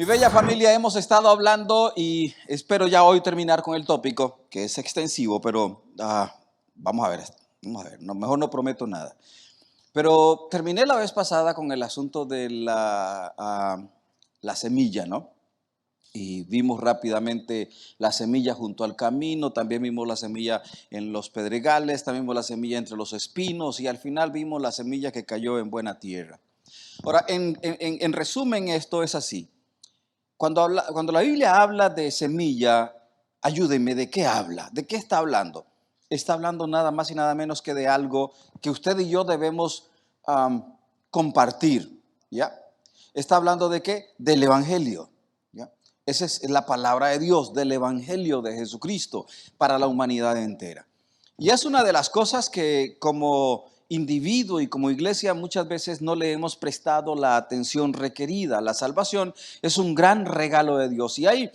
Mi bella familia, hemos estado hablando y espero ya hoy terminar con el tópico, que es extensivo, pero vamos a ver, mejor no prometo nada. Pero terminé la vez pasada con el asunto de la semilla, ¿no? Y vimos rápidamente la semilla junto al camino, también vimos la semilla en los pedregales, también vimos la semilla entre los espinos y al final vimos la semilla que cayó en buena tierra. Ahora, en resumen, esto es así. Cuando la Biblia habla de semilla, ayúdenme, ¿de qué habla? ¿De qué está hablando? Está hablando nada más y nada menos que de algo que usted y yo debemos compartir, ¿ya? Está hablando de qué? Del Evangelio, ¿ya? Esa es la palabra de Dios, del Evangelio de Jesucristo para la humanidad entera. Y es una de las cosas que como individuo y como iglesia muchas veces no le hemos prestado la atención requerida. La salvación es un gran regalo de Dios y hay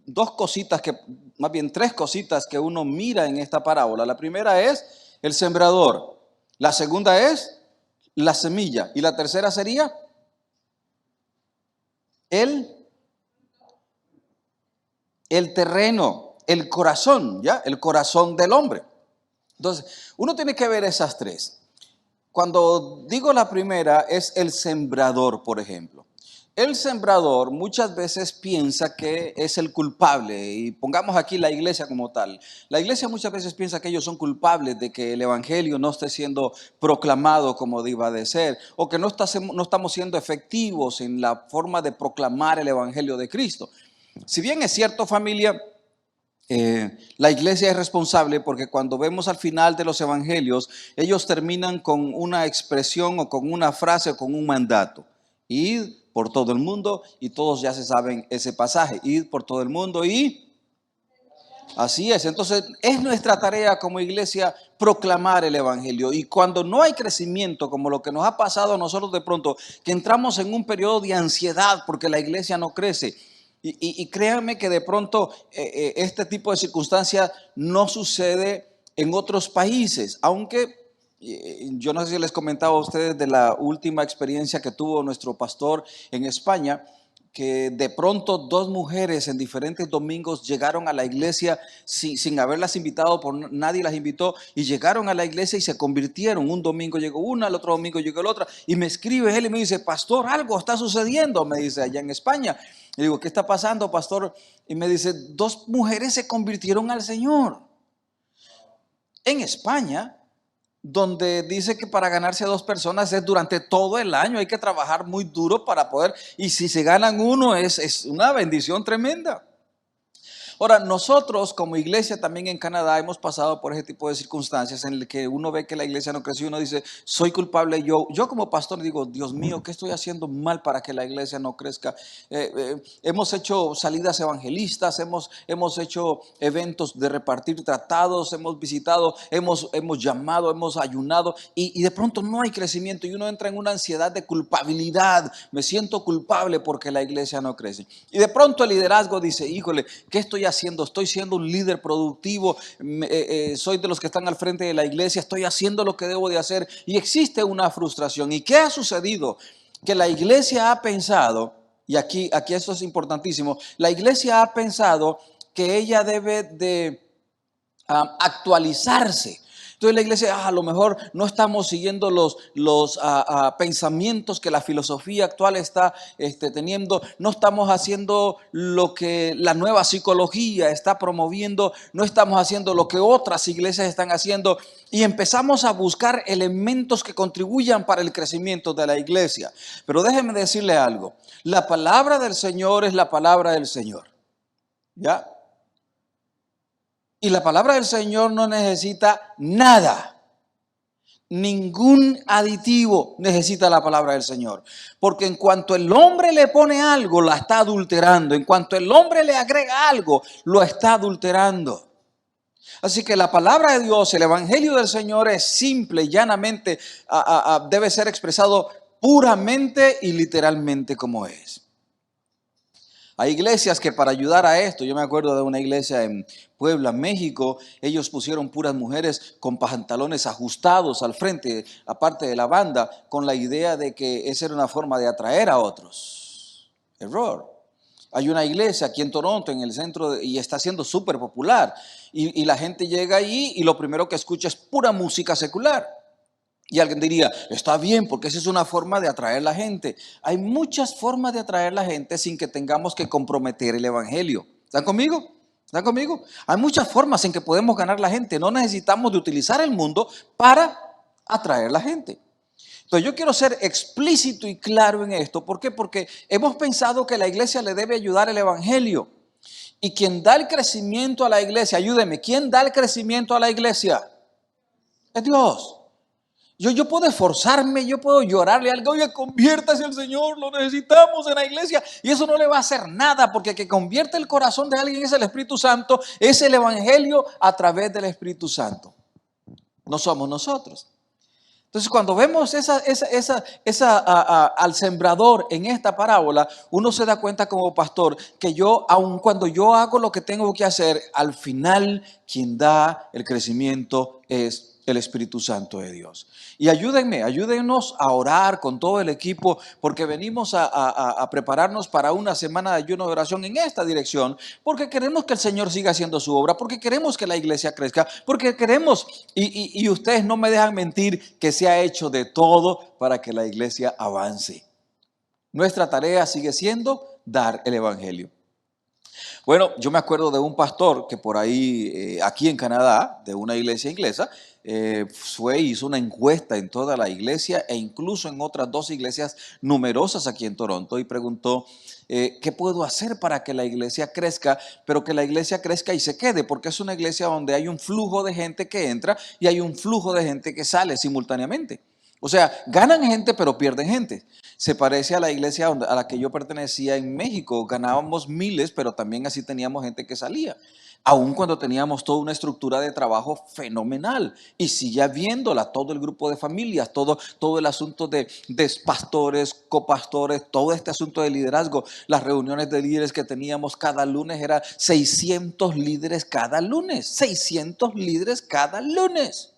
dos cositas más bien tres cositas que uno mira en esta parábola. La primera es el sembrador, la segunda es la semilla y la tercera sería el terreno, el corazón, ¿ya? El corazón del hombre. Entonces, uno tiene que ver esas tres. Cuando digo la primera es el sembrador, por ejemplo. El sembrador muchas veces piensa que es el culpable, y pongamos aquí la iglesia como tal. La iglesia muchas veces piensa que ellos son culpables de que el evangelio no esté siendo proclamado como deba de ser, o que no estamos siendo efectivos en la forma de proclamar el evangelio de Cristo. Si bien es cierto, familia, la iglesia es responsable porque cuando vemos al final de los evangelios, ellos terminan con una expresión o con una frase o con un mandato. Id por todo el mundo, y todos ya se saben ese pasaje. Id por todo el mundo y así es. Entonces es nuestra tarea como iglesia proclamar el evangelio. Y cuando no hay crecimiento, como lo que nos ha pasado a nosotros de pronto, que entramos en un periodo de ansiedad porque la iglesia no crece. Y créanme que de pronto este tipo de circunstancias no sucede en otros países, aunque yo no sé si les comentaba a ustedes de la última experiencia que tuvo nuestro pastor en España, que de pronto dos mujeres en diferentes domingos llegaron a la iglesia sin haberlas invitado, nadie las invitó, y llegaron a la iglesia y se convirtieron. Un domingo llegó una, el otro domingo llegó la otra, y me escribe él y me dice: pastor, algo está sucediendo, me dice, allá en España. Y digo: ¿qué está pasando, pastor? Y me dice: dos mujeres se convirtieron al Señor en España, donde dice que para ganarse a dos personas es durante todo el año, hay que trabajar muy duro para poder, y si se ganan uno es una bendición tremenda. Ahora, nosotros como iglesia también en Canadá hemos pasado por ese tipo de circunstancias en el que uno ve que la iglesia no creció y uno dice: soy culpable yo. Yo como pastor digo: Dios mío, ¿qué estoy haciendo mal para que la iglesia no crezca? Hemos hecho salidas evangelistas, hemos hecho eventos de repartir tratados, hemos visitado, hemos llamado, hemos ayunado y de pronto no hay crecimiento y uno entra en una ansiedad de culpabilidad. Me siento culpable porque la iglesia no crece. Y de pronto el liderazgo dice: híjole, ¿qué estoy haciendo? Estoy siendo un líder productivo, soy de los que están al frente de la iglesia, estoy haciendo lo que debo de hacer, y existe una frustración. ¿Y qué ha sucedido? Que la iglesia ha pensado, y aquí esto es importantísimo, la iglesia ha pensado que ella debe de actualizarse. Entonces la iglesia, a lo mejor no estamos siguiendo los pensamientos que la filosofía actual está teniendo, no estamos haciendo lo que la nueva psicología está promoviendo, no estamos haciendo lo que otras iglesias están haciendo, y empezamos a buscar elementos que contribuyan para el crecimiento de la iglesia. Pero déjenme decirle algo: la palabra del Señor es la palabra del Señor, ¿ya? Y la palabra del Señor no necesita nada, ningún aditivo necesita la palabra del Señor. Porque en cuanto el hombre le pone algo, la está adulterando. En cuanto el hombre le agrega algo, lo está adulterando. Así que la palabra de Dios, el evangelio del Señor es simple, llanamente, debe ser expresado puramente y literalmente como es. Hay iglesias que para ayudar a esto, yo me acuerdo de una iglesia en Puebla, México, ellos pusieron puras mujeres con pantalones ajustados al frente, aparte de la banda, con la idea de que esa era una forma de atraer a otros. Error. Hay una iglesia aquí en Toronto, en el centro, y está siendo súper popular. Y la gente llega ahí y lo primero que escucha es pura música secular. Y alguien diría, está bien, porque esa es una forma de atraer a la gente. Hay muchas formas de atraer a la gente sin que tengamos que comprometer el evangelio. ¿Están conmigo? ¿Están conmigo? Hay muchas formas en que podemos ganar la gente. No necesitamos de utilizar el mundo para atraer a la gente. Entonces yo quiero ser explícito y claro en esto. ¿Por qué? Porque hemos pensado que la iglesia le debe ayudar el evangelio. Y quien da el crecimiento a la iglesia, ayúdeme, ¿quién da el crecimiento a la iglesia? Es Dios. Yo puedo esforzarme, yo puedo llorarle a alguien, oye, conviértase al Señor, lo necesitamos en la iglesia. Y eso no le va a hacer nada, porque el que convierte el corazón de alguien es el Espíritu Santo, es el evangelio a través del Espíritu Santo. No somos nosotros. Entonces, cuando vemos al sembrador en esta parábola, uno se da cuenta como pastor que yo, aun cuando yo hago lo que tengo que hacer, al final quien da el crecimiento es el Espíritu Santo de Dios. Y ayúdennos a orar con todo el equipo, porque venimos a prepararnos para una semana de ayuno de oración en esta dirección, porque queremos que el Señor siga haciendo su obra, porque queremos que la iglesia crezca, porque queremos, y ustedes no me dejan mentir, que se ha hecho de todo para que la iglesia avance. Nuestra tarea sigue siendo dar el evangelio. Bueno, yo me acuerdo de un pastor que por ahí, aquí en Canadá, de una iglesia inglesa, hizo una encuesta en toda la iglesia e incluso en otras 2 iglesias numerosas aquí en Toronto y preguntó, ¿qué puedo hacer para que la iglesia crezca, pero que la iglesia crezca y se quede? Porque es una iglesia donde hay un flujo de gente que entra y hay un flujo de gente que sale simultáneamente. O sea, ganan gente pero pierden gente. Se parece a la iglesia a la que yo pertenecía en México. Ganábamos miles, pero también así teníamos gente que salía. Aun cuando teníamos toda una estructura de trabajo fenomenal. Y sigue habiéndola, todo el grupo de familias, todo el asunto de pastores, copastores, todo este asunto de liderazgo. Las reuniones de líderes que teníamos cada lunes eran 600 líderes cada lunes. 600 líderes cada lunes.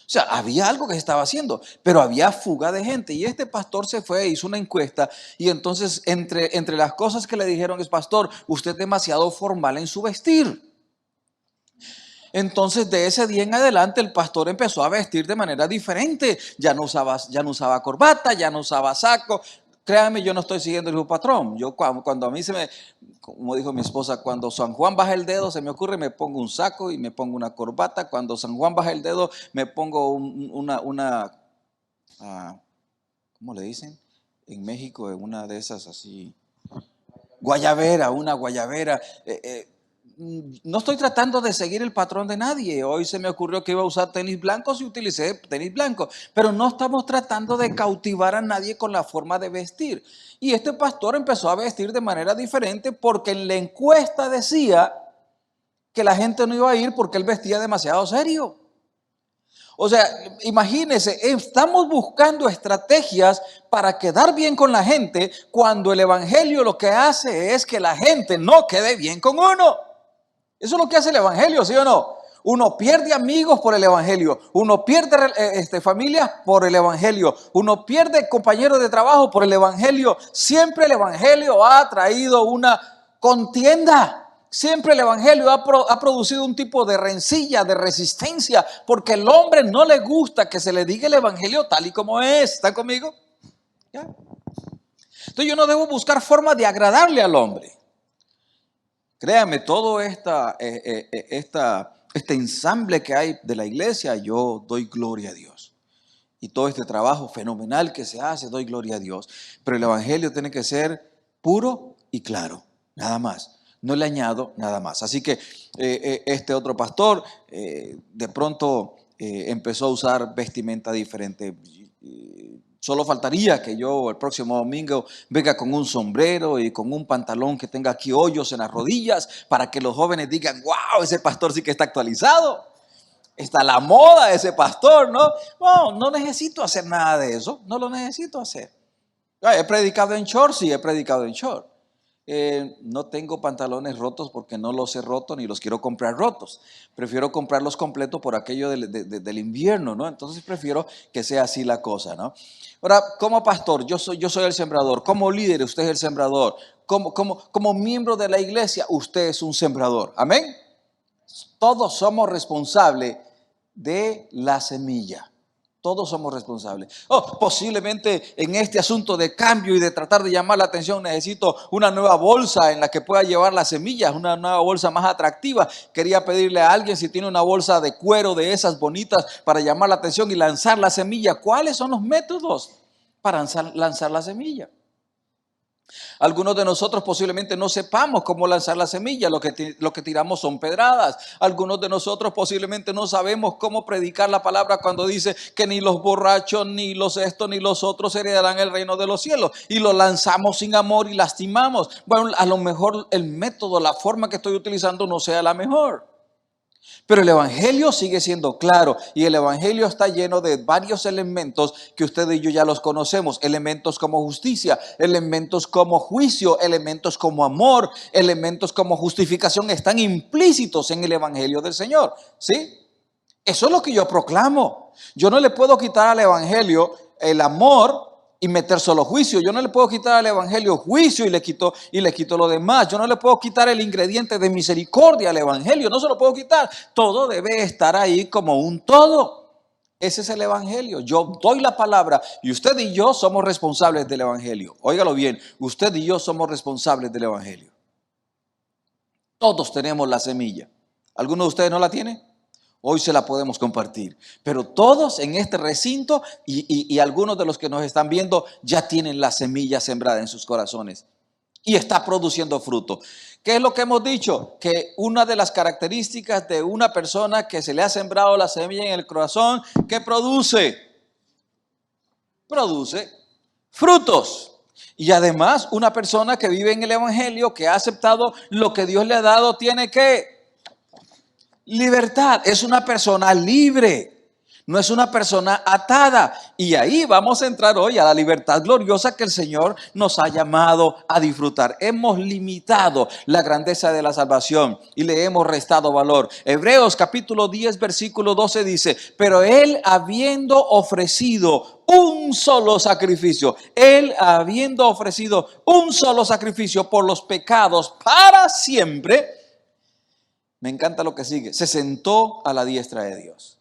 O sea, había algo que se estaba haciendo, pero había fuga de gente. Y este pastor se fue, hizo una encuesta y entonces entre las cosas que le dijeron es, pastor, usted es demasiado formal en su vestir. Entonces de ese día en adelante el pastor empezó a vestir de manera diferente. Ya no usaba corbata, ya no usaba saco. Créanme, yo no estoy siguiendo el mismo patrón. Yo cuando a mí como dijo mi esposa, cuando San Juan baja el dedo, se me ocurre, me pongo un saco y me pongo una corbata. Cuando San Juan baja el dedo, me pongo ¿cómo le dicen? En México, una de esas así, una guayabera. No estoy tratando de seguir el patrón de nadie. Hoy se me ocurrió que iba a usar tenis blancos y utilicé tenis blancos. Pero no estamos tratando de cautivar a nadie con la forma de vestir. Y este pastor empezó a vestir de manera diferente porque en la encuesta decía que la gente no iba a ir porque él vestía demasiado serio. O sea, imagínense, estamos buscando estrategias para quedar bien con la gente cuando el evangelio lo que hace es que la gente no quede bien con uno. Eso es lo que hace el evangelio, ¿sí o no? Uno pierde amigos por el evangelio, uno pierde familias por el evangelio, uno pierde compañeros de trabajo por el evangelio. Siempre el evangelio ha traído una contienda. Siempre el evangelio ha producido un tipo de rencilla, de resistencia, porque al hombre no le gusta que se le diga el evangelio tal y como es. ¿Está conmigo? ¿Ya? Entonces yo no debo buscar forma de agradarle al hombre. Créame, todo este ensamble que hay de la iglesia, yo doy gloria a Dios. Y todo este trabajo fenomenal que se hace, doy gloria a Dios. Pero el evangelio tiene que ser puro y claro, nada más. No le añado nada más. Así que este otro pastor de pronto empezó a usar vestimenta diferente. Solo faltaría que yo el próximo domingo venga con un sombrero y con un pantalón que tenga aquí hoyos en las rodillas para que los jóvenes digan, wow, ese pastor sí que está actualizado. Está la moda de ese pastor, ¿no? No necesito hacer nada de eso. No lo necesito hacer. He predicado en short, sí, he predicado en short. No tengo pantalones rotos porque no los he roto ni los quiero comprar rotos. Prefiero comprarlos completos por aquello del invierno, ¿no? Entonces prefiero que sea así la cosa, ¿no? Ahora, como pastor, yo soy el sembrador. Como líder, usted es el sembrador. Como miembro de la iglesia, usted es un sembrador. Amén. Todos somos responsables de la semilla. Todos somos responsables. Posiblemente en este asunto de cambio y de tratar de llamar la atención necesito una nueva bolsa en la que pueda llevar las semillas, una nueva bolsa más atractiva. Quería pedirle a alguien si tiene una bolsa de cuero de esas bonitas para llamar la atención y lanzar la semilla. ¿Cuáles son los métodos para lanzar la semilla? Algunos de nosotros posiblemente no sepamos cómo lanzar la semilla, lo que tiramos son pedradas. Algunos de nosotros posiblemente no sabemos cómo predicar la palabra cuando dice que ni los borrachos, ni los estos, ni los otros heredarán el reino de los cielos. Y lo lanzamos sin amor y lastimamos. Bueno, a lo mejor el método, la forma que estoy utilizando no sea la mejor. Pero el evangelio sigue siendo claro y el evangelio está lleno de varios elementos que usted y yo ya los conocemos. Elementos como justicia, elementos como juicio, elementos como amor, elementos como justificación están implícitos en el evangelio del Señor. ¿Sí? Eso es lo que yo proclamo. Yo no le puedo quitar al evangelio el amor y meter solo juicio. Yo no le puedo quitar al evangelio juicio y le quito lo demás. Yo no le puedo quitar el ingrediente de misericordia al evangelio. No se lo puedo quitar. Todo debe estar ahí como un todo. Ese es el evangelio. Yo doy la palabra y usted y yo somos responsables del evangelio. Óigalo bien, usted y yo somos responsables del evangelio. Todos tenemos la semilla. ¿Alguno de ustedes no la tiene? Hoy se la podemos compartir, pero todos en este recinto y algunos de los que nos están viendo ya tienen la semilla sembrada en sus corazones y está produciendo fruto. ¿Qué es lo que hemos dicho? Que una de las características de una persona que se le ha sembrado la semilla en el corazón, ¿qué produce? Produce frutos. Y además una persona que vive en el evangelio, que ha aceptado lo que Dios le ha dado, tiene que libertad, es una persona libre, no es una persona atada. Y ahí vamos a entrar hoy a la libertad gloriosa que el Señor nos ha llamado a disfrutar. Hemos limitado la grandeza de la salvación y le hemos restado valor. Hebreos capítulo 10 versículo 12 dice: pero Él habiendo ofrecido un solo sacrificio, Él habiendo ofrecido un solo sacrificio por los pecados para siempre. Me encanta lo que sigue. Se sentó a la diestra de Dios.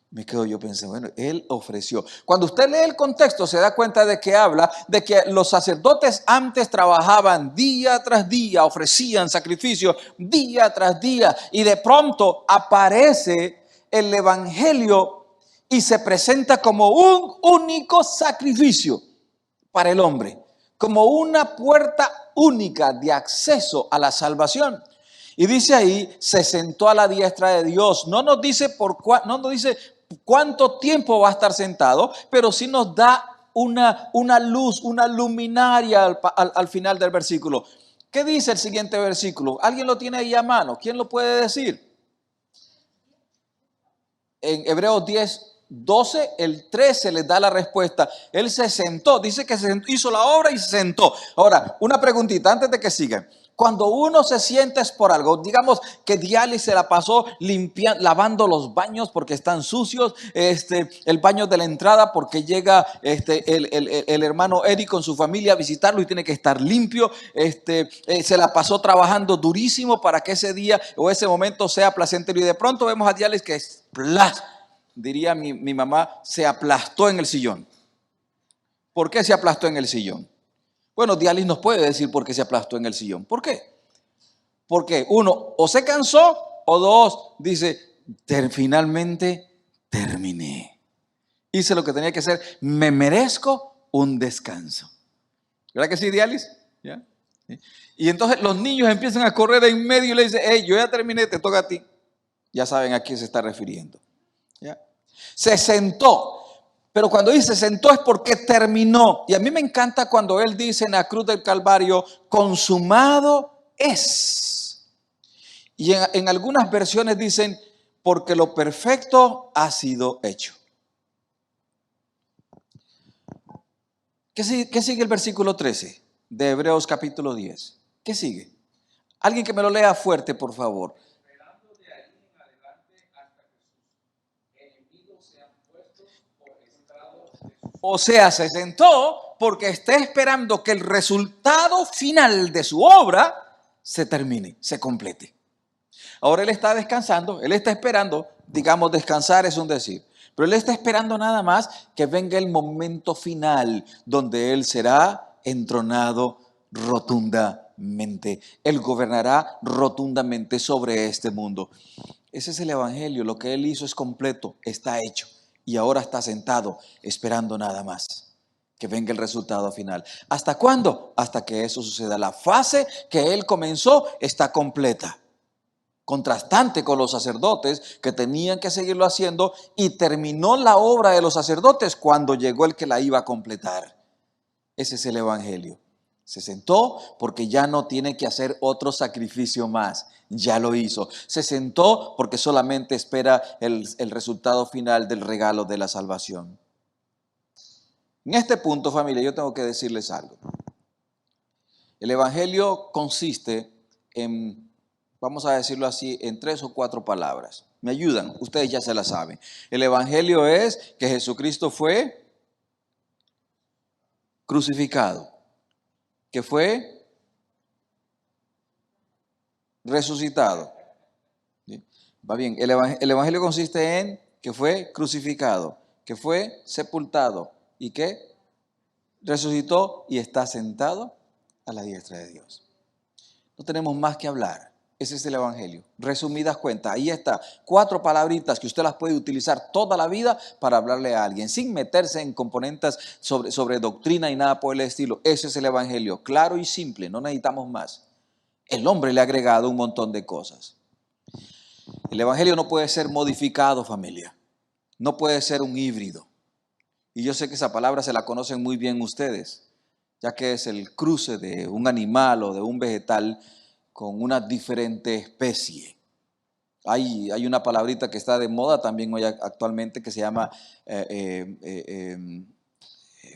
Me quedo yo pensé, bueno, Él ofreció. Cuando usted lee el contexto se da cuenta de que habla de que los sacerdotes antes trabajaban día tras día, ofrecían sacrificios día tras día y de pronto aparece el evangelio y se presenta como un único sacrificio para el hombre, como una puerta única de acceso a la salvación. Y dice ahí, se sentó a la diestra de Dios. No nos dice no nos dice cuánto tiempo va a estar sentado, pero sí nos da una luz, una luminaria al final del versículo. ¿Qué dice el siguiente versículo? ¿Alguien lo tiene ahí a mano? ¿Quién lo puede decir? En Hebreos 10, 12, el 13 les da la respuesta. Él se sentó, dice que hizo la obra y se sentó. Ahora, una preguntita antes de que sigan. Cuando uno se sienta es por algo. Digamos que Dialis se la pasó lavando los baños porque están sucios, el baño de la entrada porque llega el hermano Eric con su familia a visitarlo y tiene que estar limpio. Se la pasó trabajando durísimo para que ese día o ese momento sea placentero. Y de pronto vemos a Dialis que diría mi mamá, se aplastó en el sillón. ¿Por qué se aplastó en el sillón? Bueno, Dialis nos puede decir por qué se aplastó en el sillón. ¿Por qué? Porque uno, o se cansó, o dos, dice, finalmente terminé. Hice lo que tenía que hacer, me merezco un descanso. ¿Verdad que sí, Dialis? ¿Ya? Y entonces los niños empiezan a correr en medio y le dicen, hey, yo ya terminé, te toca a ti. Ya saben a quién se está refiriendo. ¿Ya? Se sentó. Pero cuando dice sentó es porque terminó. Y a mí me encanta cuando él dice en la cruz del Calvario, consumado es. Y en algunas versiones dicen, porque lo perfecto ha sido hecho. ¿Qué sigue el versículo 13? de Hebreos capítulo 10. ¿Qué sigue? Alguien que me lo lea fuerte, por favor. O sea, se sentó porque está esperando que el resultado final de su obra se termine, se complete. Ahora él está descansando, él está esperando, digamos, descansar es un decir, pero él está esperando nada más que venga el momento final donde él será entronado rotundamente. Él gobernará rotundamente sobre este mundo. Ese es el evangelio, lo que él hizo es completo, está hecho y ahora está sentado esperando nada más que venga el resultado final. ¿Hasta cuándo? Hasta que eso suceda. La fase que él comenzó está completa. Contrastante con los sacerdotes que tenían que seguirlo haciendo y terminó la obra de los sacerdotes cuando llegó el que la iba a completar. Ese es el evangelio. Se sentó porque ya no tiene que hacer otro sacrificio más. Ya lo hizo. Se sentó porque solamente espera el resultado final del regalo de la salvación. En este punto, familia, yo tengo que decirles algo. El evangelio consiste en, vamos a decirlo así, en 3 o 4 palabras. ¿Me ayudan? Ustedes ya se la saben. El evangelio es que Jesucristo fue crucificado, que fue resucitado. ¿Sí? Va bien, el evangelio consiste en que fue crucificado, que fue sepultado y que resucitó y está sentado a la diestra de Dios. No tenemos más que hablar. Ese es el evangelio. Resumidas cuentas, ahí está. 4 palabritas que usted las puede utilizar toda la vida para hablarle a alguien, sin meterse en componentes sobre doctrina y nada por el estilo. Ese es el evangelio, claro y simple, no necesitamos más. El hombre le ha agregado un montón de cosas. El evangelio no puede ser modificado, familia. No puede ser un híbrido. Y yo sé que esa palabra se la conocen muy bien ustedes, ya que es el cruce de un animal o de un vegetal con una diferente especie. Hay una palabrita que está de moda también hoy actualmente que se llama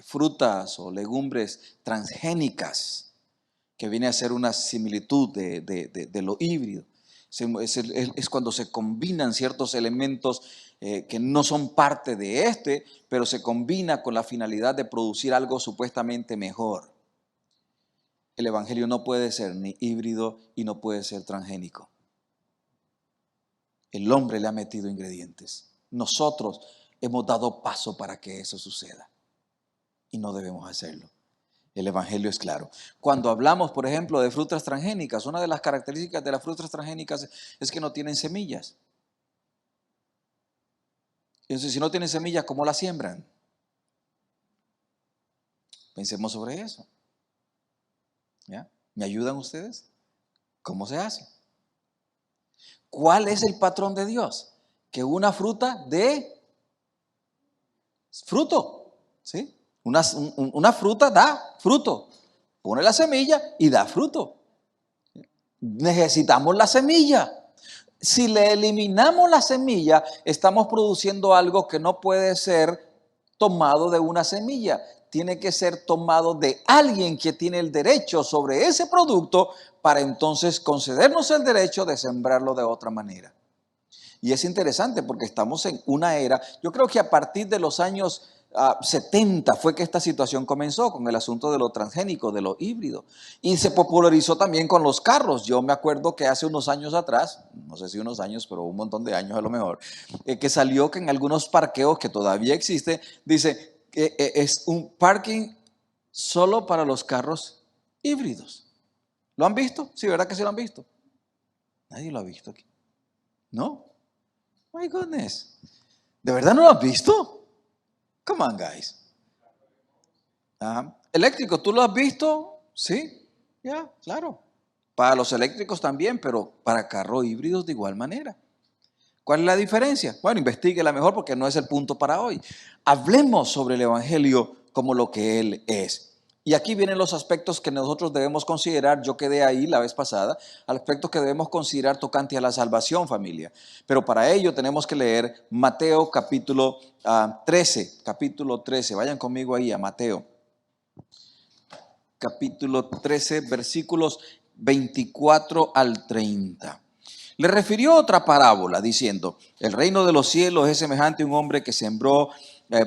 frutas o legumbres transgénicas, que viene a ser una similitud de lo híbrido. Es cuando se combinan ciertos elementos que no son parte de pero se combina con la finalidad de producir algo supuestamente mejor. El evangelio no puede ser ni híbrido y no puede ser transgénico. El hombre le ha metido ingredientes. Nosotros hemos dado paso para que eso suceda y no debemos hacerlo. El evangelio es claro. Cuando hablamos, por ejemplo, de frutas transgénicas, una de las características de las frutas transgénicas es que no tienen semillas. Entonces, si no tienen semillas, ¿cómo las siembran? Pensemos sobre eso. ¿Ya? ¿Me ayudan ustedes? ¿Cómo se hace? ¿Cuál es el patrón de Dios? Que una fruta dé fruto. ¿Sí? Una fruta da fruto. Pone la semilla y da fruto. Necesitamos la semilla. Si le eliminamos la semilla, estamos produciendo algo que no puede ser tomado de una semilla. Tiene que ser tomado de alguien que tiene el derecho sobre ese producto para entonces concedernos el derecho de sembrarlo de otra manera. Y es interesante porque estamos en una era, yo creo que a partir de los años 70 fue que esta situación comenzó con el asunto de lo transgénico, de lo híbrido. Y se popularizó también con los carros. Yo me acuerdo que hace unos años atrás, no sé si unos años, pero un montón de años a lo mejor, que salió que en algunos parqueos que todavía existe, dice que es un parking solo para los carros híbridos. ¿Lo han visto? Sí, ¿verdad que sí lo han visto? Nadie lo ha visto aquí. ¿No? My goodness. ¿De verdad no lo has visto? Come on, guys. Eléctrico, ¿tú lo has visto? Sí, ya, claro. Para los eléctricos también, pero para carros híbridos de igual manera. ¿Cuál es la diferencia? Bueno, investíguela mejor porque no es el punto para hoy. Hablemos sobre el evangelio como lo que él es. Y aquí vienen los aspectos que nosotros debemos considerar. Yo quedé ahí la vez pasada, aspectos que debemos considerar tocante a la salvación, familia. Pero para ello tenemos que leer Mateo capítulo 13, capítulo 13. Vayan conmigo ahí a Mateo. capítulo 13, versículos 24 al 30. Le refirió otra parábola diciendo: el reino de los cielos es semejante a un hombre que sembró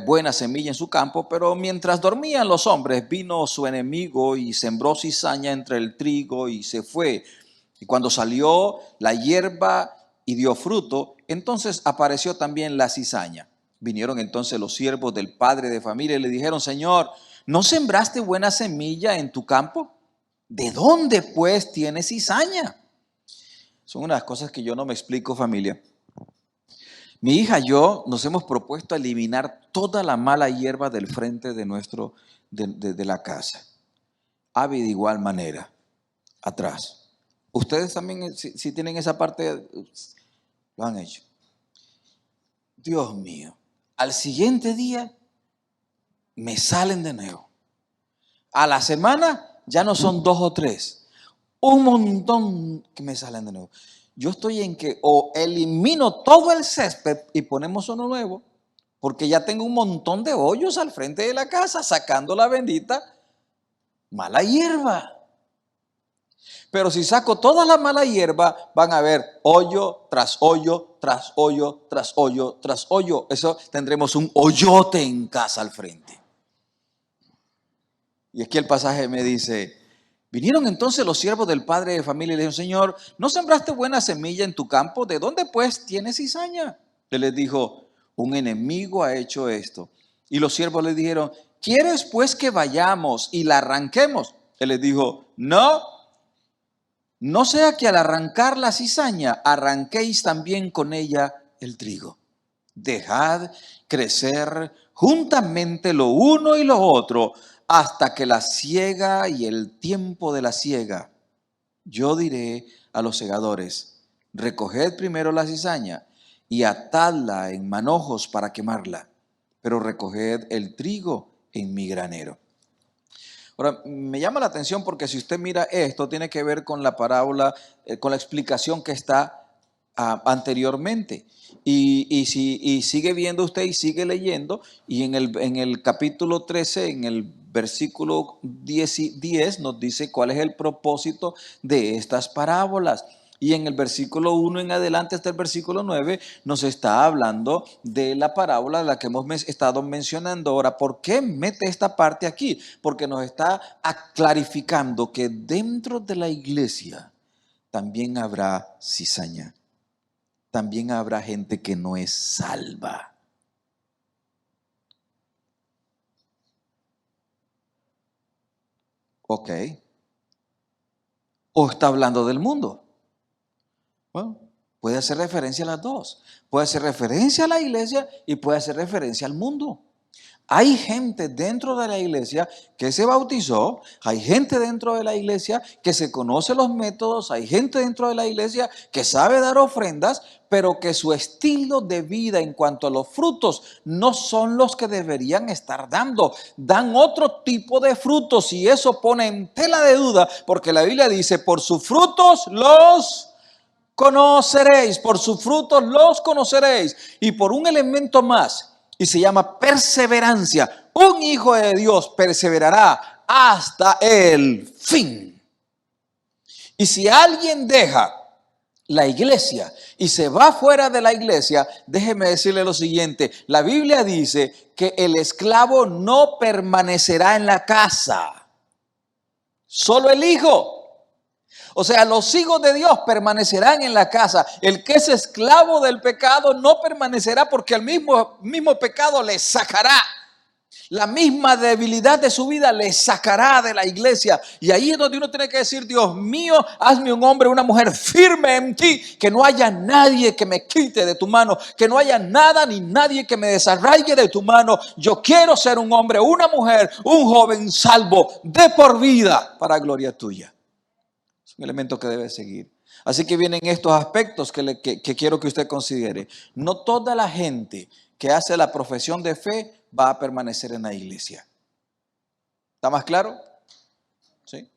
buena semilla en su campo, pero mientras dormían los hombres, vino su enemigo y sembró cizaña entre el trigo y se fue. Y cuando salió la hierba y dio fruto, entonces apareció también la cizaña. Vinieron entonces los siervos del padre de familia y le dijeron: Señor, ¿no sembraste buena semilla en tu campo? ¿De dónde pues tienes cizaña? Son unas cosas que yo no me explico, familia. Mi hija y yo nos hemos propuesto eliminar toda la mala hierba del frente de la casa. Abby de igual manera, atrás. Ustedes también, si tienen esa parte, lo han hecho. Dios mío, al siguiente día me salen de nuevo. A la semana ya no son 2 o 3, un montón que me salen de nuevo. Yo estoy en que o elimino todo el césped y ponemos uno nuevo, porque ya tengo un montón de hoyos al frente de la casa sacando la bendita mala hierba. Pero si saco toda la mala hierba, van a ver hoyo tras hoyo, tras hoyo, tras hoyo, tras hoyo. Eso tendremos un hoyote en casa al frente. Y aquí el pasaje me dice: vinieron entonces los siervos del padre de familia y le dijeron: Señor, ¿no sembraste buena semilla en tu campo? ¿De dónde pues tienes cizaña? Él les dijo: un enemigo ha hecho esto. Y los siervos le dijeron: ¿quieres pues que vayamos y la arranquemos? Él les dijo: no sea que al arrancar la cizaña arranquéis también con ella el trigo. Dejad crecer juntamente lo uno y lo otro hasta que la siega y el tiempo de la siega. Yo diré a los segadores: recoged primero la cizaña y atadla en manojos para quemarla, pero recoged el trigo en mi granero. Ahora, me llama la atención porque si usted mira esto, tiene que ver con la parábola, con la explicación que está anteriormente. Y sigue viendo usted y sigue leyendo, y en el capítulo 13, en el versículo 10 nos dice cuál es el propósito de estas parábolas. Y en el versículo 1 en adelante hasta el versículo 9 nos está hablando de la parábola de la que hemos estado mencionando. Ahora, ¿por qué mete esta parte aquí? Porque nos está clarificando que dentro de la iglesia también habrá cizaña. También habrá gente que no es salva. Ok. ¿O está hablando del mundo? Bueno, puede hacer referencia a las dos. Puede hacer referencia a la iglesia y puede hacer referencia al mundo. Hay gente dentro de la iglesia que se bautizó, hay gente dentro de la iglesia que se conoce los métodos, hay gente dentro de la iglesia que sabe dar ofrendas, pero que su estilo de vida en cuanto a los frutos no son los que deberían estar dando. Dan otro tipo de frutos y eso pone en tela de duda, porque la Biblia dice: por sus frutos los conoceréis, por sus frutos los conoceréis. Y por un elemento más, y se llama perseverancia. Un hijo de Dios perseverará hasta el fin. Y si alguien deja la iglesia y se va fuera de la iglesia, déjeme decirle lo siguiente: la Biblia dice que el esclavo no permanecerá en la casa, solo el hijo. O sea, los hijos de Dios permanecerán en la casa. El que es esclavo del pecado no permanecerá, porque el mismo pecado le sacará. La misma debilidad de su vida le sacará de la iglesia. Y ahí es donde uno tiene que decir: Dios mío, hazme un hombre, una mujer firme en ti. Que no haya nadie que me quite de tu mano. Que no haya nada ni nadie que me desarraigue de tu mano. Yo quiero ser un hombre, una mujer, un joven salvo de por vida para gloria tuya. Un elemento que debe seguir. Así que vienen estos aspectos que quiero que usted considere. No toda la gente que hace la profesión de fe va a permanecer en la iglesia. ¿Está más claro? ¿Sí?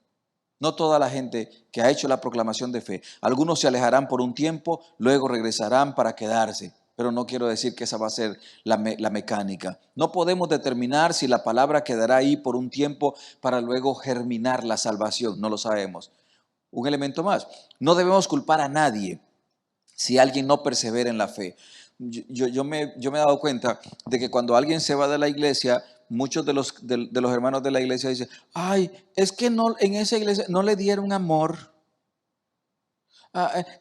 No toda la gente que ha hecho la proclamación de fe. Algunos se alejarán por un tiempo, luego regresarán para quedarse. pero no quiero decir que esa va a ser la mecánica. No podemos determinar si la palabra quedará ahí por un tiempo para luego germinar la salvación, no lo sabemos. Un elemento más, no debemos culpar a nadie si alguien no persevera en la fe. Yo me he dado cuenta de que cuando alguien se va de la iglesia, muchos de los hermanos de la iglesia dicen, ay, es que no, en esa iglesia no le dieron amor.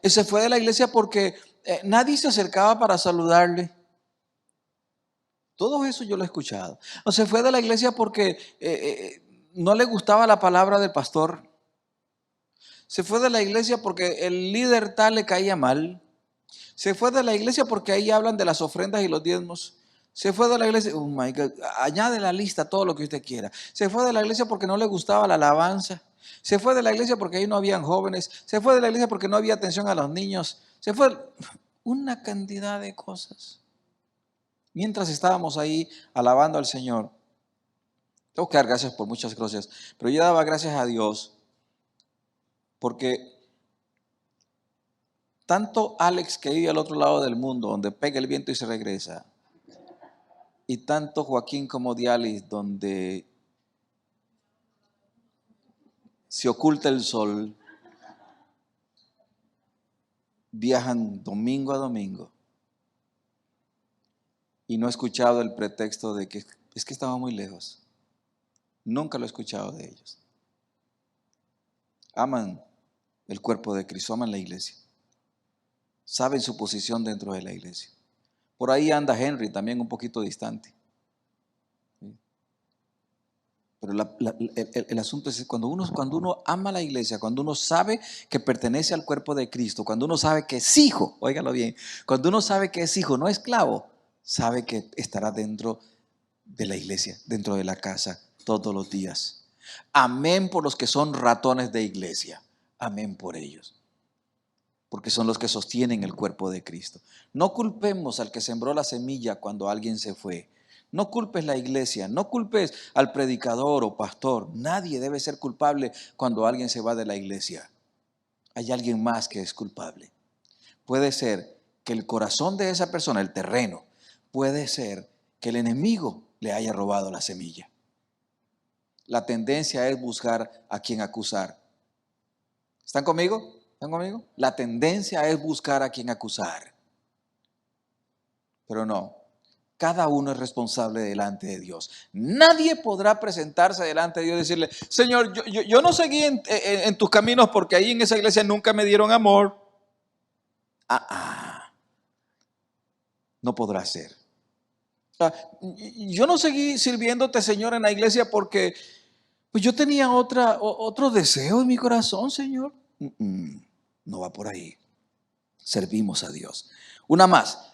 Se fue de la iglesia porque nadie se acercaba para saludarle. Todo eso yo lo he escuchado. O se fue de la iglesia porque no le gustaba la palabra del pastor. Se fue de la iglesia porque el líder tal le caía mal. Se fue de la iglesia porque ahí hablan de las ofrendas y los diezmos. Se fue de la iglesia, oh my God, añade la lista todo lo que usted quiera. Se fue de la iglesia porque no le gustaba la alabanza. Se fue de la iglesia porque ahí no habían jóvenes. Se fue de la iglesia porque no había atención a los niños. Se fue una cantidad de cosas. Mientras estábamos ahí alabando al Señor, tengo que dar gracias por muchas cosas, pero yo daba gracias a Dios porque tanto Alex que vive al otro lado del mundo, donde pega el viento y se regresa, y tanto Joaquín como Dialis, donde se oculta el sol, viajan domingo a domingo. Y no he escuchado el pretexto de que es que estaba muy lejos. Nunca lo he escuchado de ellos. Aman el cuerpo de Cristo, aman la iglesia. Saben su posición dentro de la iglesia. Por ahí anda Henry, también un poquito distante. Pero el asunto es cuando uno ama la iglesia, cuando uno sabe que pertenece al cuerpo de Cristo, cuando uno sabe que es hijo, óigalo bien, cuando uno sabe que es hijo, no esclavo, sabe que estará dentro de la iglesia, dentro de la casa, todos los días. Amén por los que son ratones de iglesia. Amén por ellos. Porque son los que sostienen el cuerpo de Cristo. No culpemos al que sembró la semilla cuando alguien se fue. No culpes la iglesia, no culpes al predicador o pastor. Nadie debe ser culpable cuando alguien se va de la iglesia. Hay alguien más que es culpable. Puede ser que el corazón de esa persona, el terreno, puede ser que el enemigo le haya robado la semilla. La tendencia es buscar a quien acusar. ¿Están conmigo? ¿Están conmigo? La tendencia es buscar a quien acusar. Pero no, cada uno es responsable delante de Dios. Nadie podrá presentarse delante de Dios y decirle, Señor, yo no seguí en tus caminos porque ahí en esa iglesia nunca me dieron amor. No podrá ser. Yo no seguí sirviéndote, Señor, en la iglesia porque pues yo tenía otro deseo en mi corazón, Señor. No va por ahí. Servimos a Dios. Una más.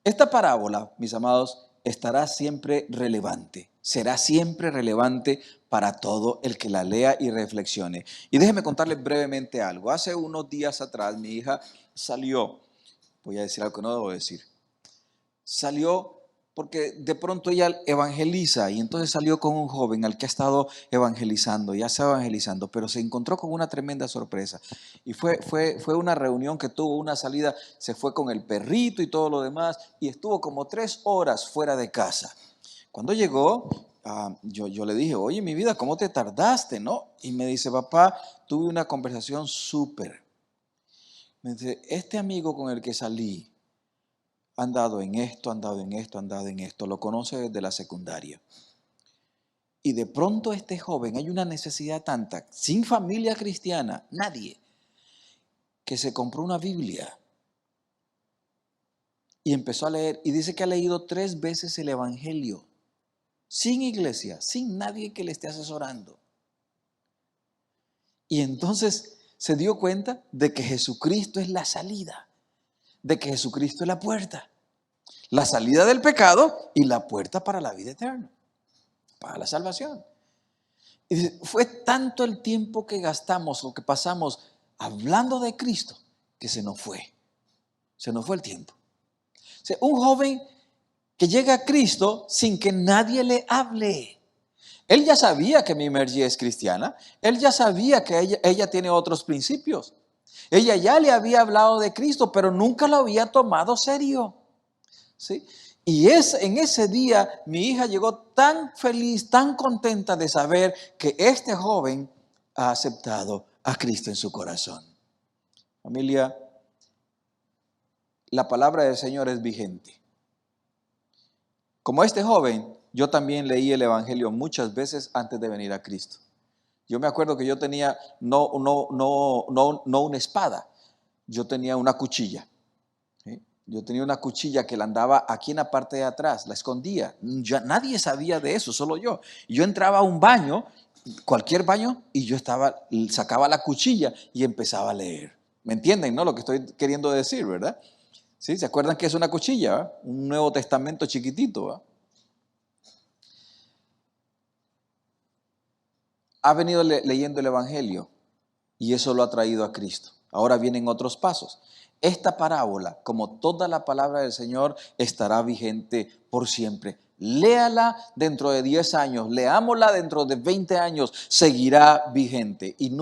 Esta parábola, mis amados, estará siempre relevante. Será siempre relevante para todo el que la lea y reflexione. Y déjeme contarles brevemente algo. Hace unos días atrás mi hija salió, voy a decir algo que no debo decir, salió porque de pronto ella evangeliza y entonces salió con un joven al que ha estado evangelizando, ya está evangelizando, pero se encontró con una tremenda sorpresa. Y fue una reunión que tuvo, una salida, se fue con el perrito y todo lo demás y estuvo como 3 horas fuera de casa. Cuando llegó, yo le dije, oye, mi vida, ¿cómo te tardaste, no? Y me dice, papá, tuve una conversación súper. Me dice, este amigo con el que salí, ha andado en esto, lo conoce desde la secundaria. Y de pronto este joven, hay una necesidad tanta, sin familia cristiana, nadie, que se compró una Biblia y empezó a leer, y dice que ha leído 3 veces el Evangelio, sin iglesia, sin nadie que le esté asesorando. Y entonces se dio cuenta de que Jesucristo es la salida, de que Jesucristo es la puerta. La salida del pecado y la puerta para la vida eterna, para la salvación. Y dice, fue tanto el tiempo que gastamos o que pasamos hablando de Cristo que se nos fue el tiempo. O sea, un joven que llega a Cristo sin que nadie le hable. Él ya sabía que mi Mergy es cristiana, él ya sabía que ella tiene otros principios. Ella ya le había hablado de Cristo, pero nunca lo había tomado serio. ¿sí? Y en ese día mi hija llegó tan feliz, tan contenta de saber que este joven ha aceptado a Cristo en su corazón. Familia, la palabra del Señor es vigente. Como este joven, yo también leí el Evangelio muchas veces antes de venir a Cristo. Yo me acuerdo que yo tenía no una espada, yo tenía una cuchilla. ¿Sí? Yo tenía una cuchilla que la andaba aquí en la parte de atrás, la escondía. Ya nadie sabía de eso, solo yo. Y yo entraba a un baño, cualquier baño, y yo sacaba la cuchilla y empezaba a leer. ¿Me entienden, no? Lo que estoy queriendo decir, ¿verdad? ¿Sí? ¿Se acuerdan que es una cuchilla? ¿Va? Un Nuevo Testamento chiquitito. ¿Va? Ha venido leyendo el Evangelio y eso lo ha traído a Cristo. Ahora vienen otros pasos. Esta parábola, como toda la palabra del Señor, estará vigente por siempre. Léala dentro de 10 años, leámosla dentro de 20 años, seguirá vigente. Y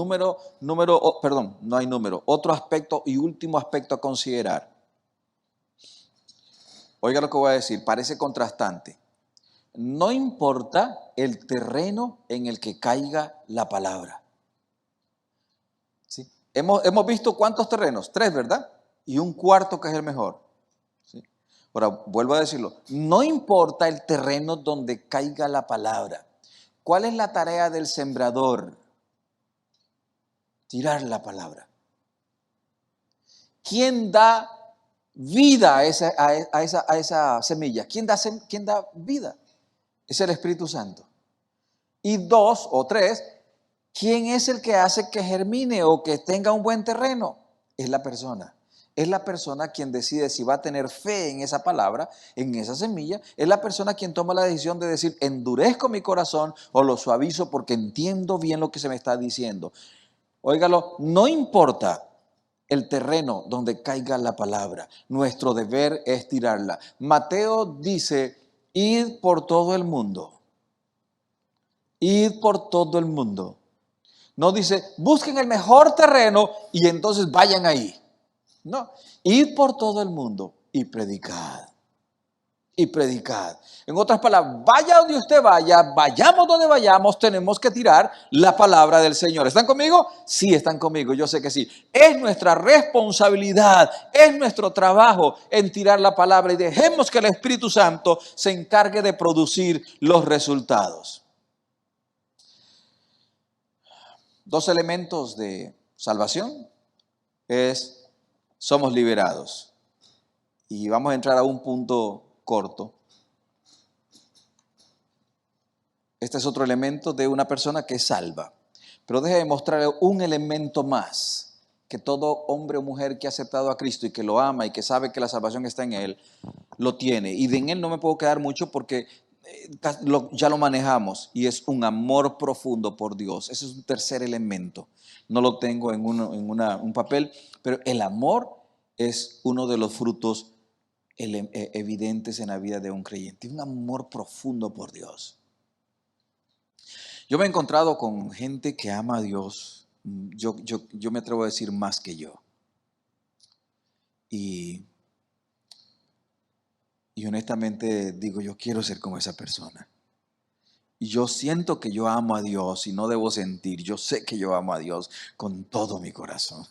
otro aspecto y último aspecto a considerar. Oiga lo que voy a decir, parece contrastante. No importa el terreno en el que caiga la palabra. ¿Sí? Hemos visto cuántos terrenos, 3, ¿verdad? Y un cuarto que es el mejor. ¿Sí? Ahora, vuelvo a decirlo, no importa el terreno donde caiga la palabra. ¿Cuál es la tarea del sembrador? Tirar la palabra. ¿Quién da vida a esa semilla? ¿Quién da vida? Es el Espíritu Santo. Y 2 o 3, ¿quién es el que hace que germine o que tenga un buen terreno? Es la persona. Es la persona quien decide si va a tener fe en esa palabra, en esa semilla. Es la persona quien toma la decisión de decir, endurezco mi corazón o lo suavizo porque entiendo bien lo que se me está diciendo. Óigalo, no importa el terreno donde caiga la palabra. Nuestro deber es tirarla. Mateo dice, id por todo el mundo. Id por todo el mundo. No dice, busquen el mejor terreno y entonces vayan ahí. No, id por todo el mundo y predicad. Y predicad. En otras palabras, vaya donde usted vaya, vayamos donde vayamos, tenemos que tirar la palabra del Señor. ¿Están conmigo? Sí, están conmigo, yo sé que sí. Es nuestra responsabilidad, es nuestro trabajo en tirar la palabra y dejemos que el Espíritu Santo se encargue de producir los resultados. 2 elementos de salvación somos liberados. Y vamos a entrar a un punto corto. Este es otro elemento de una persona que es salva. Pero déjeme mostrarle un elemento más que todo hombre o mujer que ha aceptado a Cristo y que lo ama y que sabe que la salvación está en Él, lo tiene. Y de en Él no me puedo quedar mucho porque ya lo manejamos y es un amor profundo por Dios. Ese es un tercer elemento. No lo tengo en un papel, pero el amor es uno de los frutos evidentes en la vida de un creyente. Un amor profundo por Dios. Yo me he encontrado con gente que ama a Dios. Yo me atrevo a decir más que yo. Y honestamente digo, yo quiero ser como esa persona. Y yo siento que yo amo a Dios y no debo sentir. Yo sé que yo amo a Dios con todo mi corazón.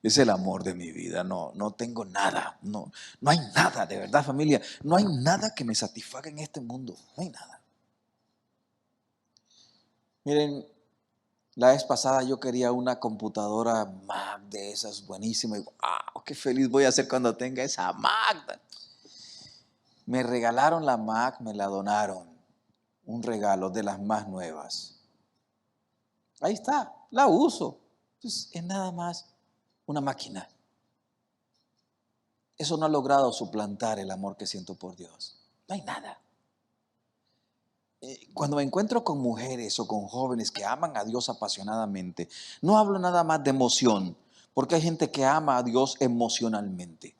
Es el amor de mi vida. No tengo nada. No hay nada, de verdad, familia. No hay nada que me satisfaga en este mundo. No hay nada. Miren, la vez pasada yo quería una computadora Mac de esas buenísimas. Y wow, qué feliz voy a ser cuando tenga esa Mac. Me regalaron la Mac, me la donaron. Un regalo de las más nuevas. Ahí está, la uso. Pues es nada más una máquina. Eso no ha logrado suplantar el amor que siento por Dios. No hay nada. Cuando me encuentro con mujeres o con jóvenes que aman a Dios apasionadamente, no hablo nada más de emoción, porque hay gente que ama a Dios emocionalmente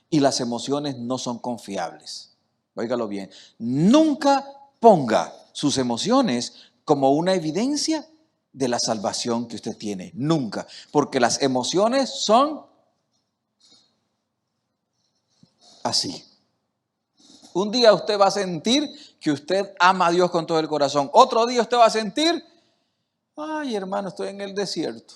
y las emociones no son confiables. Óigalo bien, nunca ponga sus emociones como una evidencia de la salvación que usted tiene, nunca, porque las emociones son así. Un día usted va a sentir que usted ama a Dios con todo el corazón. Otro día usted va a sentir, ay hermano, estoy en el desierto.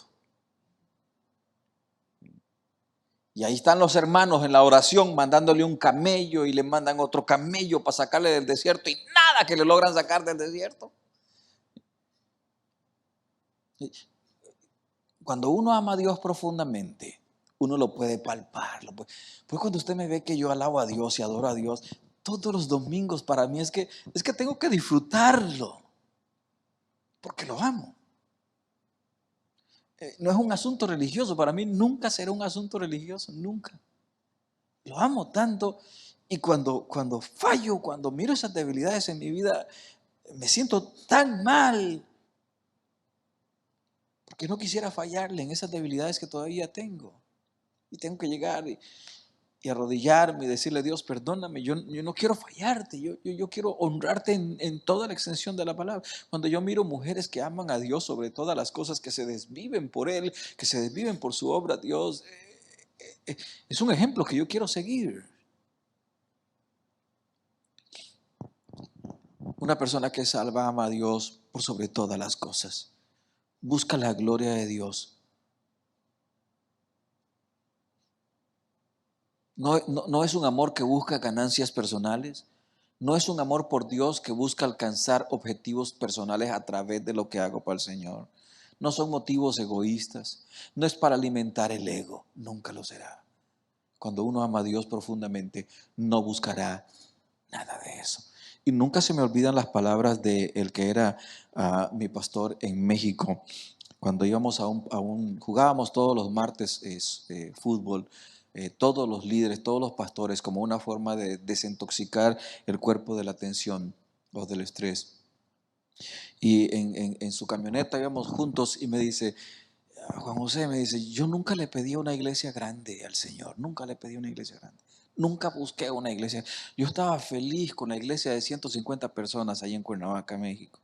Y ahí están los hermanos en la oración mandándole un camello y le mandan otro camello para sacarle del desierto y nada que le logran sacar del desierto. Cuando uno ama a Dios profundamente, uno lo puede palpar. Pues cuando usted me ve que yo alabo a Dios y adoro a Dios, todos los domingos para mí es que tengo que disfrutarlo, porque lo amo. No es un asunto religioso, para mí nunca será un asunto religioso, nunca. Lo amo tanto y cuando fallo, cuando miro esas debilidades en mi vida, me siento tan mal, porque no quisiera fallarle en esas debilidades que todavía tengo. Y tengo que llegar y arrodillarme y decirle, Dios, perdóname, yo no quiero fallarte, yo quiero honrarte en toda la extensión de la palabra. Cuando yo miro mujeres que aman a Dios sobre todas las cosas, que se desviven por Él, que se desviven por su obra, Dios, es un ejemplo que yo quiero seguir. Una persona que es salva ama a Dios por sobre todas las cosas. Busca la gloria de Dios. No es un amor que busca ganancias personales. No es un amor por Dios que busca alcanzar objetivos personales a través de lo que hago para el Señor. No son motivos egoístas. No es para alimentar el ego. Nunca lo será. Cuando uno ama a Dios profundamente, no buscará nada de eso. Y nunca se me olvidan las palabras de el que era mi pastor en México. Cuando íbamos jugábamos todos los martes fútbol, todos los líderes, todos los pastores, como una forma de desintoxicar el cuerpo de la tensión o del estrés. Y en su camioneta íbamos juntos y me dice, Juan José, me dice, yo nunca le pedí una iglesia grande al Señor, nunca le pedí una iglesia grande. Nunca busqué una iglesia. Yo estaba feliz con la iglesia de 150 personas ahí en Cuernavaca, México.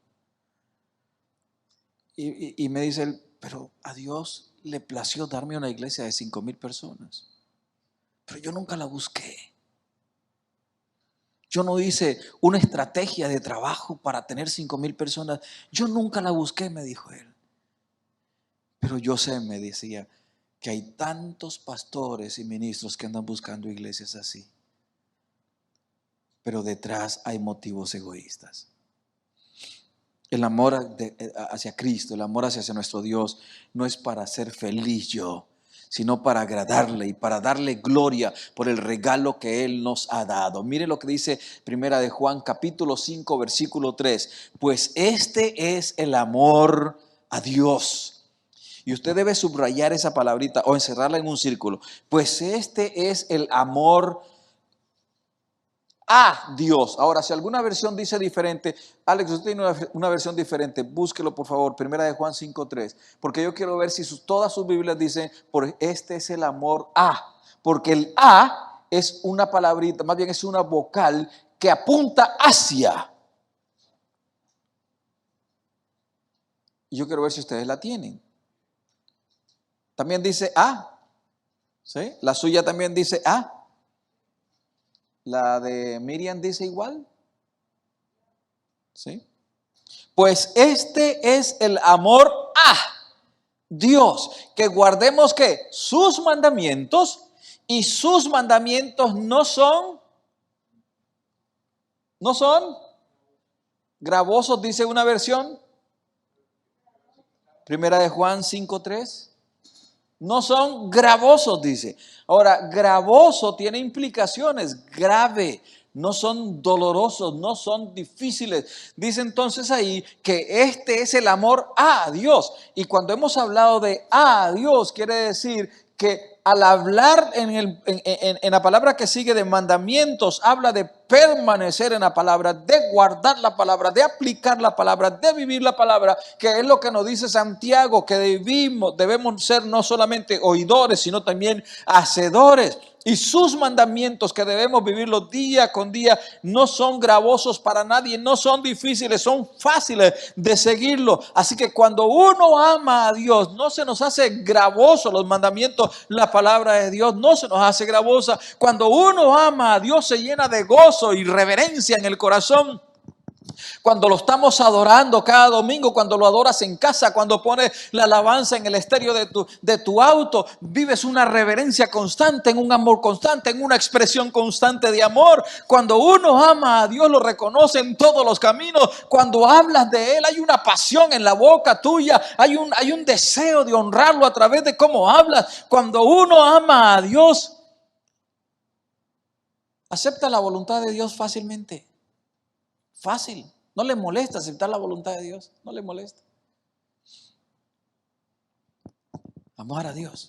Y me dice él, pero a Dios le plació darme una iglesia de 5,000 personas. Pero yo nunca la busqué. Yo no hice una estrategia de trabajo para tener 5,000 personas. Yo nunca la busqué, me dijo él. Pero yo sé, me decía, que hay tantos pastores y ministros que andan buscando iglesias así. Pero detrás hay motivos egoístas. El amor hacia Cristo, el amor hacia nuestro Dios, no es para ser feliz yo, sino para agradarle y para darle gloria por el regalo que Él nos ha dado. Mire lo que dice Primera de Juan, capítulo 5, versículo 3. Pues este es el amor a Dios. Y usted debe subrayar esa palabrita o encerrarla en un círculo. Pues este es el amor a Dios. Ahora, si alguna versión dice diferente, Alex, usted tiene una versión diferente, búsquelo por favor, Primera de Juan 5:3, porque yo quiero ver si todas sus Biblias dicen, por este es el amor a, porque el a es una palabrita, más bien es una vocal que apunta hacia. Y yo quiero ver si ustedes la tienen. También dice a, ¿sí? La suya también dice a. La de Miriam dice igual. ¿Sí? Pues este es el amor a Dios, que guardemos que sus mandamientos, y sus mandamientos no son gravosos, dice una versión. Primera de Juan 5:3. No son gravosos, dice. Ahora, gravoso tiene implicaciones, grave. No son dolorosos, no son difíciles. Dice entonces ahí que este es el amor a Dios. Y cuando hemos hablado de a Dios, quiere decir que al hablar en la palabra que sigue de mandamientos, habla de permanecer en la palabra, de guardar la palabra, de aplicar la palabra, de vivir la palabra, que es lo que nos dice Santiago, que debemos ser no solamente oidores, sino también hacedores. Y sus mandamientos, que debemos vivirlos día con día, no son gravosos para nadie, no son difíciles, son fáciles de seguirlo. Así que cuando uno ama a Dios, no se nos hace gravoso los mandamientos, la palabra de Dios no se nos hace gravosa. Cuando uno ama a Dios, se llena de gozo gozo y reverencia en el corazón. Cuando lo estamos adorando cada domingo, cuando lo adoras en casa, cuando pones la alabanza en el estéreo de tu auto, vives una reverencia constante, en un amor constante, en una expresión constante de amor. Cuando uno ama a Dios, lo reconoce en todos los caminos. Cuando hablas de Él, hay una pasión en la boca tuya, hay un deseo de honrarlo a través de cómo hablas. Cuando uno ama a Dios, acepta la voluntad de Dios fácilmente. Fácil. No le molesta aceptar la voluntad de Dios. No le molesta. Amar a Dios.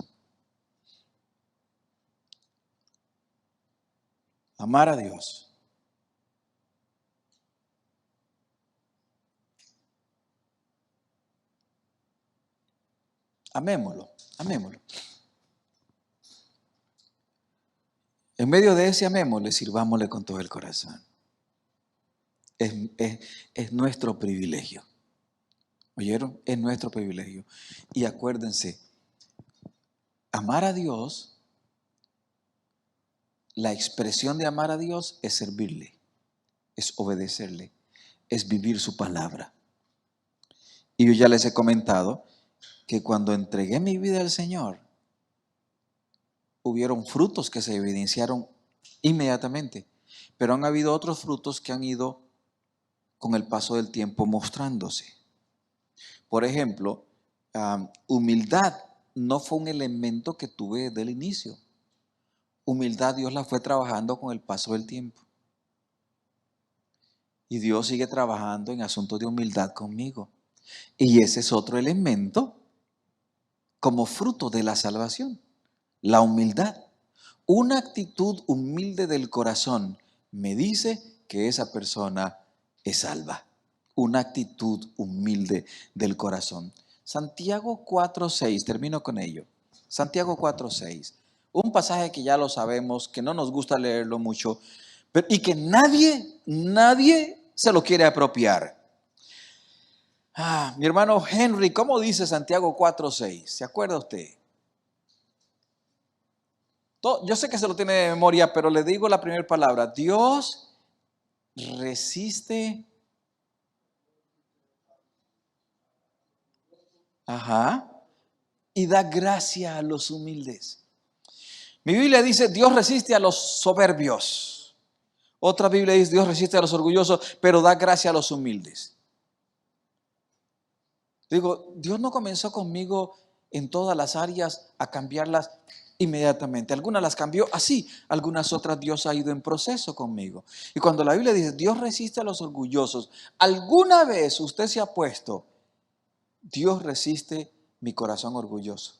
Amar a Dios. Amémoslo. Amémoslo. En medio de ese amémosle, sirvámosle con todo el corazón. Es nuestro privilegio. ¿Oyeron? Es nuestro privilegio. Y acuérdense, amar a Dios, la expresión de amar a Dios es servirle, es obedecerle, es vivir su palabra. Y yo ya les he comentado que cuando entregué mi vida al Señor, hubieron frutos que se evidenciaron inmediatamente, pero han habido otros frutos que han ido con el paso del tiempo mostrándose. Por ejemplo, humildad no fue un elemento que tuve desde el inicio. Humildad Dios la fue trabajando con el paso del tiempo. Y Dios sigue trabajando en asuntos de humildad conmigo. Y ese es otro elemento como fruto de la salvación. La humildad. Una actitud humilde del corazón me dice que esa persona es salva. Una actitud humilde del corazón. Santiago 4:6, termino con ello. Santiago 4:6, un pasaje que ya lo sabemos, que no nos gusta leerlo mucho, y que nadie se lo quiere apropiar. Mi hermano Henry, ¿cómo dice Santiago 4:6? ¿Se acuerda usted? Yo sé que se lo tiene de memoria, pero le digo la primera palabra. Dios resiste. Y da gracia a los humildes. Mi Biblia dice, Dios resiste a los soberbios. Otra Biblia dice, Dios resiste a los orgullosos, pero da gracia a los humildes. Digo, Dios no comenzó conmigo en todas las áreas a cambiarlas inmediatamente. Algunas las cambió así, algunas otras Dios ha ido en proceso conmigo. Y cuando la Biblia dice, Dios resiste a los orgullosos, ¿alguna vez usted se ha puesto, Dios resiste mi corazón orgulloso?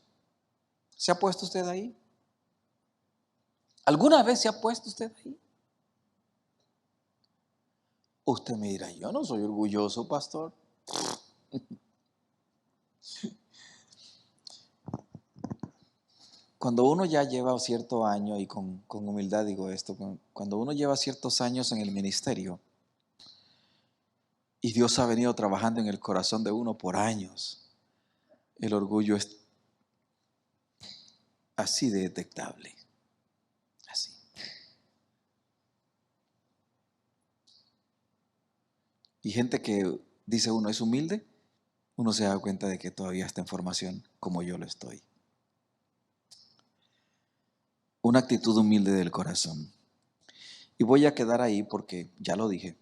¿Se ha puesto usted ahí? ¿Alguna vez se ha puesto usted ahí? Usted me dirá, yo no soy orgulloso, pastor. Cuando uno ya lleva cierto año, y con humildad digo esto, cuando uno lleva ciertos años en el ministerio, y Dios ha venido trabajando en el corazón de uno por años, el orgullo es así de detectable. Así. Y gente que dice uno es humilde, uno se da cuenta de que todavía está en formación como yo lo estoy. Una actitud humilde del corazón. Y voy a quedar ahí porque ya lo dije.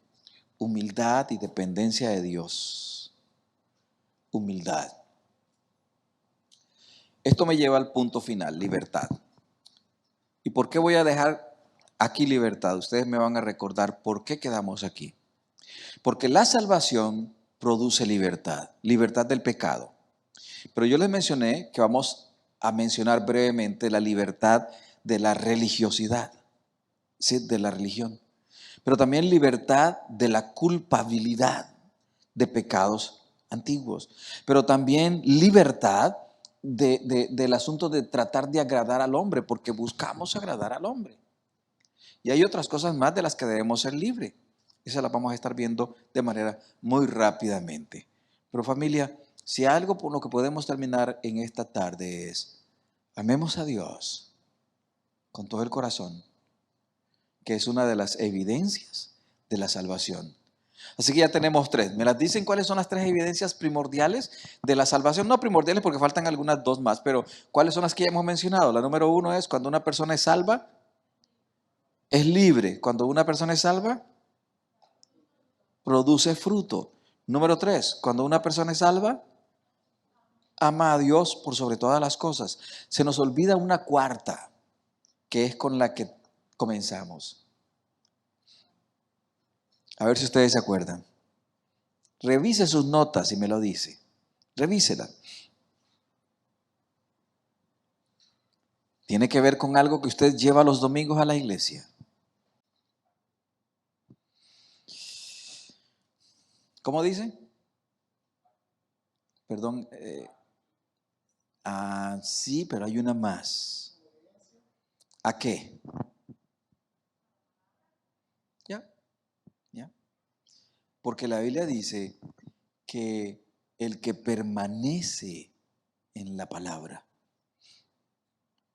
Humildad y dependencia de Dios. Humildad. Esto me lleva al punto final, libertad. ¿Y por qué voy a dejar aquí libertad? Ustedes me van a recordar por qué quedamos aquí. Porque la salvación produce libertad, libertad del pecado. Pero yo les mencioné que vamos a mencionar brevemente la libertad de la religiosidad, ¿sí? De la religión. Pero también libertad de la culpabilidad de pecados antiguos. Pero también libertad del asunto de tratar de agradar al hombre, porque buscamos agradar al hombre. Y hay otras cosas más de las que debemos ser libres. Esas las vamos a estar viendo de manera muy rápidamente. Pero familia, si algo por lo que podemos terminar en esta tarde es, amemos a Dios con todo el corazón, que es una de las evidencias de la salvación. Así que ya tenemos tres. ¿Me las dicen cuáles son las tres evidencias primordiales de la salvación? No primordiales porque faltan algunas dos más, pero ¿cuáles son las que ya hemos mencionado? La número uno es cuando una persona es salva, es libre. Cuando una persona es salva, produce fruto. Número tres, cuando una persona es salva, ama a Dios por sobre todas las cosas. Se nos olvida una cuarta, que es con la que comenzamos. A ver si ustedes se acuerdan. Revise sus notas y me lo dice. Revísela. Tiene que ver con algo que usted lleva los domingos a la iglesia. ¿Cómo dice? Perdón. Sí, pero hay una más. ¿A qué? ¿Ya? ¿Ya? Porque la Biblia dice que el que permanece en la palabra,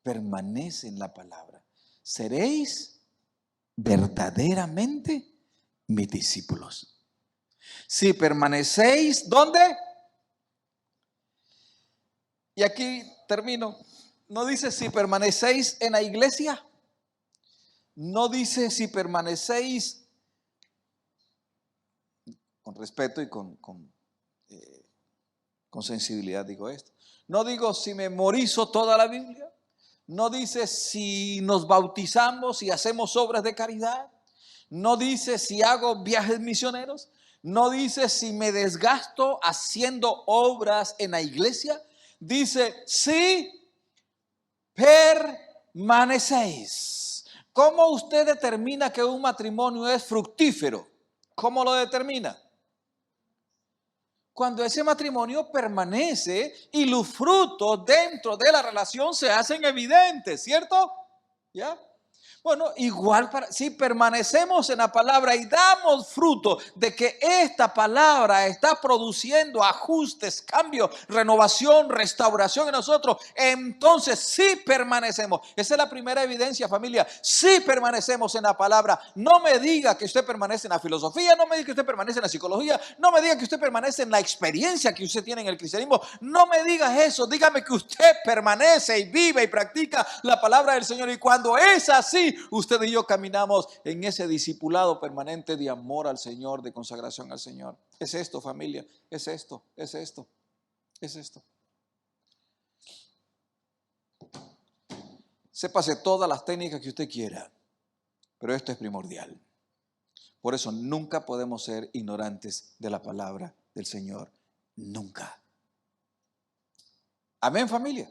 permanece en la palabra, seréis verdaderamente mis discípulos. Si permanecéis, ¿dónde? Y aquí termino. No dice si permanecéis en la iglesia. No dice si permanecéis, con respeto y con sensibilidad digo esto. No digo si memorizo toda la Biblia. No dice si nos bautizamos y hacemos obras de caridad. No dice si hago viajes misioneros. No dice si me desgasto haciendo obras en la iglesia. Dice si permanecéis. ¿Cómo usted determina que un matrimonio es fructífero? ¿Cómo lo determina? Cuando ese matrimonio permanece y los frutos dentro de la relación se hacen evidentes, ¿cierto? ¿Ya? Bueno, igual si permanecemos en la palabra y damos fruto de que esta palabra está produciendo ajustes, cambios, renovación, restauración en nosotros, entonces sí permanecemos. Esa es la primera evidencia, familia. Sí permanecemos en la palabra. No me diga que usted permanece en la filosofía, no me diga que usted permanece en la psicología, no me diga que usted permanece en la experiencia que usted tiene en el cristianismo. No me digas eso, dígame que usted permanece y vive y practica la palabra del Señor. Y cuando es así, usted y yo caminamos en ese discipulado permanente de amor al Señor, de consagración al Señor. Es esto, familia, es esto, es esto, es esto. Sépase todas las técnicas que usted quiera, pero esto es primordial. Por eso nunca podemos ser ignorantes de la palabra del Señor. Nunca. Amén, familia.